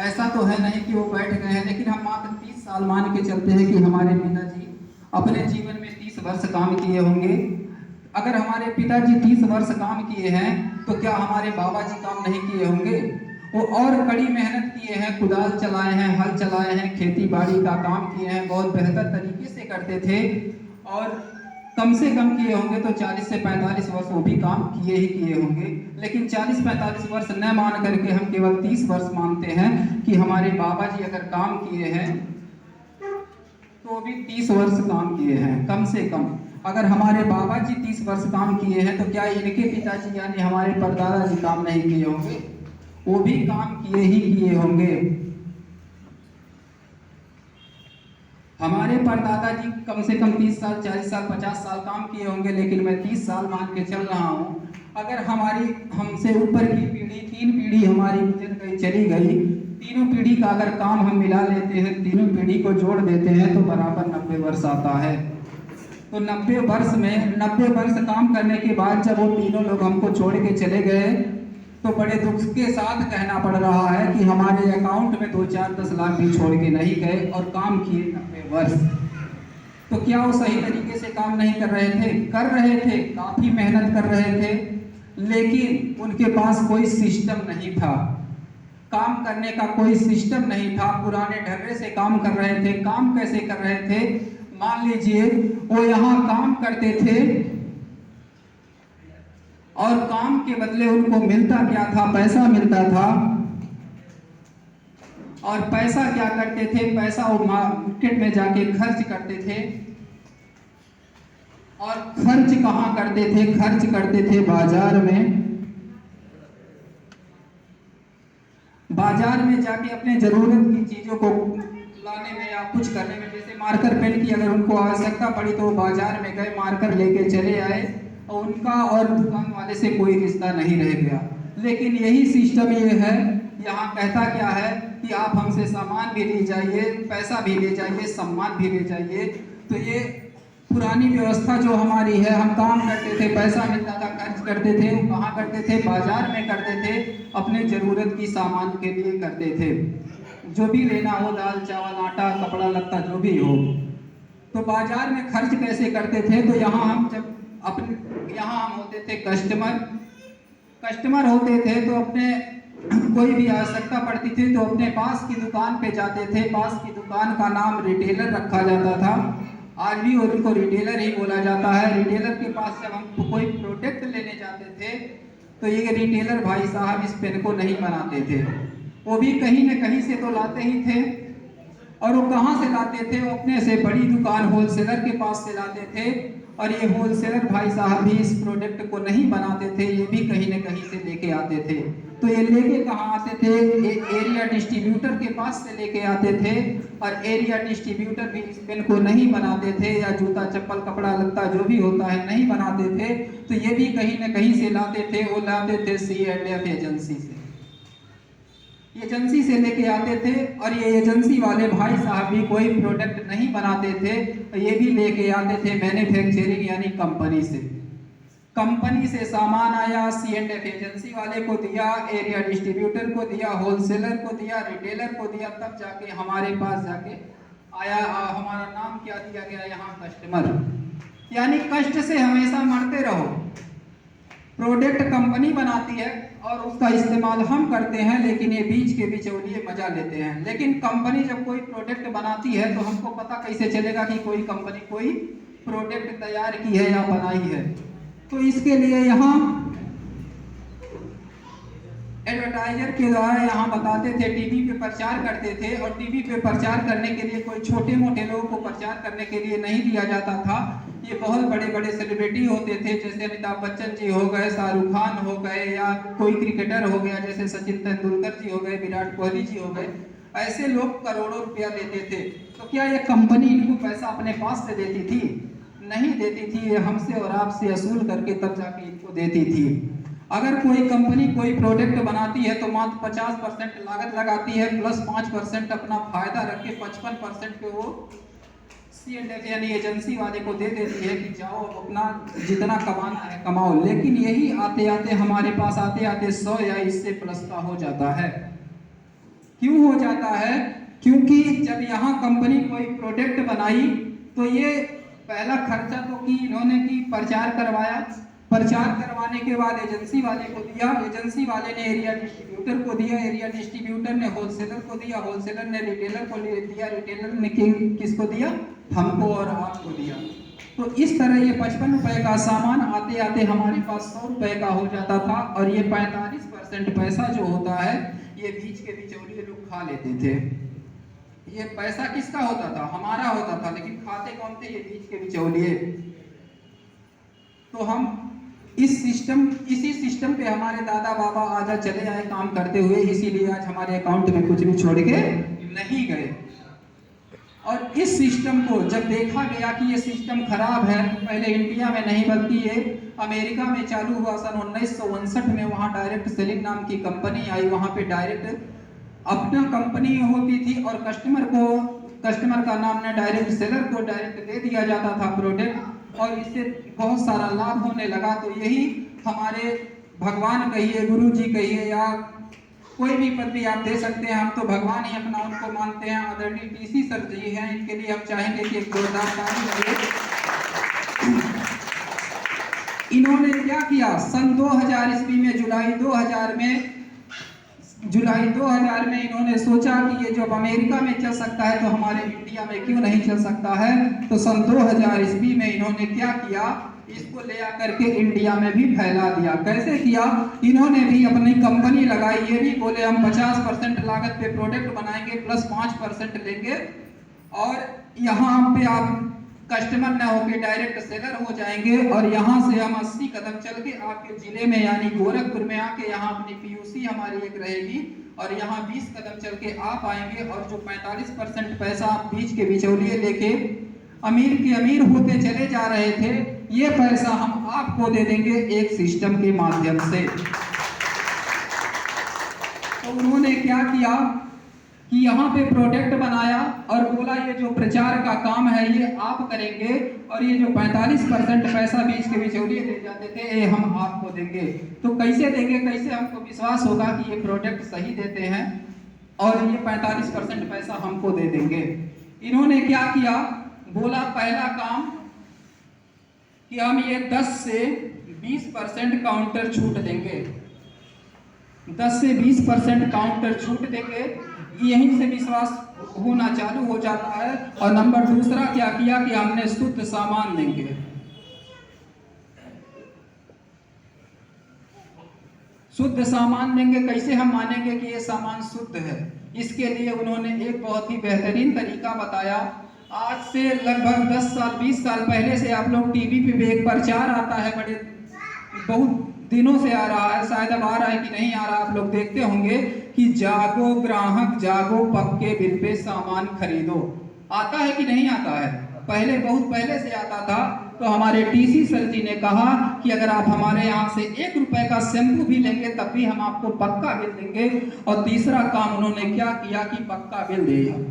ऐसा तो है नहीं कि वो बैठ गए हैं, लेकिन हम मात्र 30 साल मान के चलते हैं कि हमारे पिताजी अपने जीवन में 30 वर्ष काम किए होंगे। अगर हमारे पिताजी 30 वर्ष काम किए हैं तो क्या हमारे बाबा जी काम नहीं किए होंगे? वो और कड़ी मेहनत किए हैं, कुदाल चलाए हैं, हल चलाए हैं, खेती बाड़ी का काम किए हैं, बहुत बेहतर तरीके से करते थे। और कम से कम किए होंगे तो 40 से 45 वर्ष वो भी काम किए ही किए होंगे। लेकिन 40-45 वर्ष न मान करके हम केवल 30 वर्ष मानते हैं कि हमारे बाबा जी अगर काम किए हैं तो भी 30 वर्ष काम किए हैं कम से कम। अगर हमारे बाबा जी 30 वर्ष काम किए हैं तो क्या इनके पिताजी यानी हमारे परदादा जी काम नहीं किए होंगे? वो भी काम किए ही किए होंगे। हमारे परदादा जी कम से कम 30 साल, 40 साल, 50 साल काम किए होंगे, लेकिन मैं 30 साल मान के चल रहा हूँ। अगर हमारी हमसे ऊपर की पीढ़ी, 3 पीढ़ी हमारी गुजर गई, चली गई, तीनों पीढ़ी का अगर काम हम मिला लेते हैं, तीनों पीढ़ी को जोड़ देते हैं तो बराबर 90 वर्ष आता है। तो 90 वर्ष में 90 वर्ष काम करने के बाद जब वो तीनों लोग हमको छोड़ के चले गए तो बड़े दुख के साथ कहना पड़ रहा है कि हमारे अकाउंट में 2-4-10 लाख भी छोड़ के नहीं गए और काम किए 90 वर्ष। तो क्या वो सही तरीके से काम नहीं कर रहे थे? कर रहे थे, काफी मेहनत कर रहे थे, लेकिन उनके पास कोई सिस्टम नहीं था, काम करने का कोई सिस्टम नहीं था। पुराने ढर्रे से काम कर रहे थे। काम कैसे कर रहे थे? मान लीजिए वो यहाँ काम करते थे और काम के बदले उनको मिलता क्या था? पैसा मिलता था। और पैसा क्या करते थे? पैसा वो मार्केट में जाके खर्च करते थे। और खर्च कहाँ करते थे? खर्च करते थे बाजार में। बाजार में जाके अपने जरूरत की चीजों को लाने में या कुछ करने में, जैसे मार्कर पेन की अगर उनको आवश्यकता पड़ी तो वो बाजार में गए, मार्कर लेके चले आए और उनका और दुकान वाले से कोई रिश्ता नहीं रह गया। लेकिन यही सिस्टम ये है, यहाँ कहता क्या है कि आप हमसे सामान भी ले जाइए, पैसा भी ले जाइए, सम्मान भी ले जाइए। तो ये पुरानी व्यवस्था जो हमारी है, हम काम करते थे, पैसा मिलता था, खर्च करते थे, वो कहाँ करते थे? बाजार में करते थे, अपने जरूरत की सामान के लिए करते थे। जो भी लेना हो, दाल चावल आटा कपड़ा लत्ता जो भी हो। तो बाजार में खर्च कैसे करते थे? तो यहाँ हम जब अपने यहाँ हम होते थे कस्टमर होते थे तो अपने कोई भी आवश्यकता पड़ती थी तो अपने पास की दुकान पे जाते थे। पास की दुकान का नाम रिटेलर रखा जाता था, आज भी उनको रिटेलर ही बोला जाता है। रिटेलर के पास जब हम कोई प्रोडक्ट लेने जाते थे तो ये रिटेलर भाई साहब इस पेन को नहीं बनाते थे, वो भी कहीं न कहीं से तो लाते ही थे। और वो कहाँ से लाते थे? वो अपने से बड़ी दुकान होलसेलर के पास से लाते थे। और ये होलसेलर भाई साहब भी इस प्रोडक्ट को नहीं बनाते थे, ये भी कहीं न कहीं से लेके आते थे। तो ये लेके कहाँ आते थे? एरिया डिस्ट्रीब्यूटर के पास से लेके आते थे। और एरिया डिस्ट्रीब्यूटर भी इस पेन को नहीं बनाते थे, या जूता चप्पल कपड़ा लत्ता जो भी होता है नहीं बनाते थे। तो ये भी कहीं न कहीं से लाते थे। वो लाते थे C&F एजेंसी से, एजेंसी से लेके आते थे। और ये एजेंसी वाले भाई साहब भी कोई प्रोडक्ट नहीं बनाते थे, ये भी लेके आते थे मैन्युफैक्चरिंग यानी कंपनी से। कंपनी से सामान आया, C&F एजेंसी वाले को दिया, एरिया डिस्ट्रीब्यूटर को दिया, होलसेलर को दिया, रिटेलर को दिया, तब जाके हमारे पास जाके आया। हमारा नाम क्या दिया गया यहाँ? कस्टमर। यानी कष्ट से हमेशा मरते रहो। प्रोडक्ट कंपनी बनाती है और उसका इस्तेमाल हम करते हैं, लेकिन ये बीच के बिचौलिए मजा लेते हैं। लेकिन कंपनी जब कोई प्रोडक्ट बनाती है तो हमको पता कैसे चलेगा कि कोई कंपनी कोई प्रोडक्ट तैयार की है या बनाई है? तो इसके लिए यहाँ एडवर्टाइजर के द्वारा यहाँ बताते थे, टीवी पे प्रचार करते थे। और टीवी पे प्रचार करने के लिए कोई छोटे मोटे लोगों को प्रचार करने के लिए नहीं दिया जाता था। ये बहुत बड़े बड़े सेलिब्रिटी होते थे, जैसे अमिताभ बच्चन जी हो गए, शाहरुख खान हो गए, या कोई क्रिकेटर हो गया जैसे सचिन तेंदुलकर जी हो गए, विराट कोहली जी हो गए। ऐसे लोग करोड़ों रुपया देते थे। तो क्या ये कंपनी इनको पैसा अपने पास से देती थी? नहीं देती थी, ये हमसे और आपसे वसूल करके तब जाके इनको देती थी। अगर कोई कंपनी कोई प्रोडक्ट बनाती है तो मात्र 50% लागत लगाती है, प्लस 5% अपना फायदा रख के 55% पे वो C&F यानी एजेंसी वाले को दे देती है कि जाओ अपना जितना कमाना है कमाओ। लेकिन यही आते आते हमारे पास आते आते 100 या इससे प्लस का हो जाता है। क्यों हो जाता है? क्योंकि जब यहाँ कंपनी कोई प्रोडक्ट बनाई तो ये पहला खर्चा तो की इन्होंने की, प्रचार करवाया, प्रचार करवाने के बाद एजेंसी वाले को दिया, एजेंसी वाले ने एरिया डिस्ट्रीब्यूटर को दिया, एरिया डिस्ट्रीब्यूटर ने होलसेलर को दिया, होलसेलर ने रिटेलर को दिया, रिटेलर ने किसको दिया? हमको और आपको दिया। तो इस तरह ये 55 रुपए का सामान आते आते हमारे पास 100 रुपए का हो जाता था, और ये 45% पैसा जो होता है ये बीच के बिचौलिए लोग खा लेते थे। ये पैसा किसका होता था? हमारा होता था, लेकिन खाते कौन थे? ये बीच के बिचौलिए। तो हम इसी सिस्टम पे हमारे दादा बाबा आजा चले आए काम करते हुए, इसीलिए आज हमारे अकाउंट में कुछ भी छोड़ के नहीं गए। और इस सिस्टम को जब देखा गया कि ये सिस्टम खराब है, पहले इंडिया में नहीं बल्कि ये अमेरिका में चालू हुआ सन 1959 में। वहाँ डायरेक्ट सेलिंग नाम की कंपनी आई, वहाँ पे डायरेक्ट अपना कंपनी होती थी और कस्टमर का नाम ने डायरेक्ट सेलर को डायरेक्ट दे दिया जाता था प्रोडक्ट, और इससे बहुत सारा लाभ होने लगा। तो यही हमारे भगवान कहिए, गुरु जी कहिए, या कोई भी पदवी आप दे सकते हैं, हम तो भगवान ही अपना उनको मानते हैं। आदरणीय टीसी सर जी हैं, इनके लिए हम चाहेंगे कि एक जोरदार ताली लगे। इन्होंने क्या किया? सन 2000 ईस्वी में जुलाई 2000 में इन्होंने सोचा कि ये जो अमेरिका में चल सकता है तो हमारे इंडिया में क्यों नहीं चल सकता है। तो सन 2000 ईस्वी में इन्होंने क्या किया? इसको ले आकर के इंडिया में भी फैला दिया। कैसे किया? इन्होंने भी अपनी कंपनी लगाई, ये भी बोले हम 50% लागत पे प्रोडक्ट बनाएंगे प्लस 5% लेंगे, और यहाँ पे आप कस्टमर ना होके डायरेक्ट सेलर हो जाएंगे, और यहाँ से हम 80 कदम चल के आपके जिले में यानी गोरखपुर में आके यहाँ अपनी पीयूसी हमारी एक रहेगी, और यहाँ 20 कदम चल के आप आएंगे, और जो 45% पैसा आप बीच के बिचौलिए लेके अमीर के अमीर होते चले जा रहे थे, ये पैसा हम आपको दे देंगे एक सिस्टम के माध्यम से। तो उन्होंने क्या किया कि यहाँ पे प्रोडक्ट बनाया और बोला ये जो प्रचार का काम है ये आप करेंगे, और ये जो 45% पैसा बीच के बिचौलिए ले जाते थे ये हम आपको देंगे। तो कैसे देंगे? कैसे हमको विश्वास होगा कि ये प्रोडक्ट सही देते हैं और ये 45% पैसा हमको दे देंगे? इन्होंने क्या किया? बोला पहला काम कि हम ये 10 से 20% काउंटर छूट देंगे, 10 से 20% काउंटर छूट देंगे। यहीं से विश्वास होना चालू हो जाता है। और नंबर दूसरा क्या किया कि हमने शुद्ध सामान देंगे। शुद्ध सामान देंगे, कैसे हम मानेंगे कि ये सामान शुद्ध है? इसके लिए उन्होंने एक बहुत ही बेहतरीन तरीका बताया। आज से लगभग 10 साल 20 साल पहले से आप लोग टीवी पे भी एक प्रचार आता है, बड़े बहुत दिनों से आ रहा है, शायद अब आ रहा है कि नहीं आ रहा, आप लोग देखते होंगे कि जागो ग्राहक जागो, पक्के बिल पे सामान खरीदो। आता है कि नहीं आता है? पहले बहुत पहले से आता था। तो हमारे टीसी सर जी ने कहा कि अगर आप हमारे यहाँ से 1 रुपए का शैम्पू भी लेंगे तब भी हम आपको पक्का बिल देंगे। और तीसरा काम उन्होंने क्या किया कि पक्का बिल दिया।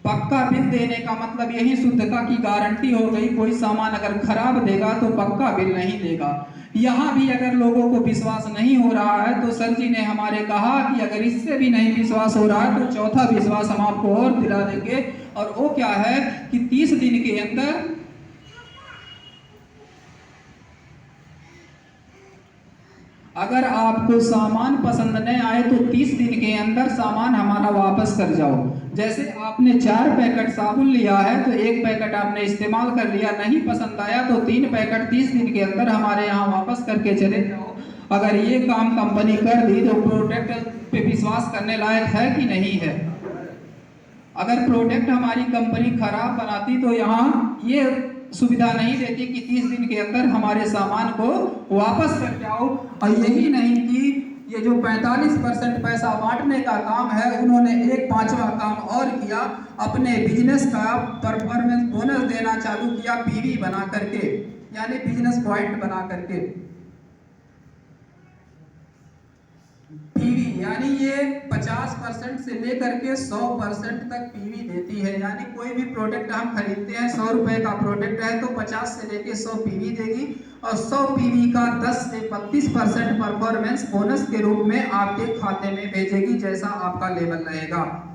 पक्का बिल देने का मतलब यही शुद्धता की गारंटी हो गई। कोई सामान अगर खराब देगा तो पक्का बिल नहीं देगा। यहाँ भी अगर लोगों को विश्वास नहीं हो रहा है तो सर जी ने हमारे कहा कि अगर इससे भी नहीं विश्वास हो रहा है तो चौथा विश्वास हम आपको और दिला देंगे, और वो क्या है कि 30 दिन के अंदर अगर आपको सामान पसंद नहीं आए तो 30 दिन के अंदर सामान हमारा वापस कर जाओ। जैसे आपने 4 पैकेट साबुन लिया है तो 1 पैकेट आपने इस्तेमाल कर लिया, नहीं पसंद आया तो 3 पैकेट 30 दिन के अंदर हमारे यहाँ वापस करके चले जाओ। अगर ये काम कंपनी कर दी तो प्रोडक्ट पे विश्वास करने लायक है कि नहीं है? अगर प्रोडक्ट हमारी कंपनी खराब बनाती तो यहाँ ये सुविधा नहीं देती कि 30 दिन के अंदर हमारे सामान को वापस कर जाओ। और यही नहीं कि ये जो 45% पैसा बांटने का काम है, उन्होंने एक 5वां काम और किया, अपने बिजनेस का परफॉर्मेंस बोनस देना चालू किया पीवी बना करके, यानी बिजनेस पॉइंट बना करके। पीवी यानी ये 50% से लेकर के 100% तक पीवी देती है। यानी कोई भी प्रोडक्ट हम खरीदते हैं, 100 रुपए का प्रोडक्ट है तो 50 से लेके 100 पीवी देगी, और 100 पीवी का 10 से 32% परफॉर्मेंस बोनस के रूप में आपके खाते में भेजेगी, जैसा आपका लेवल रहेगा।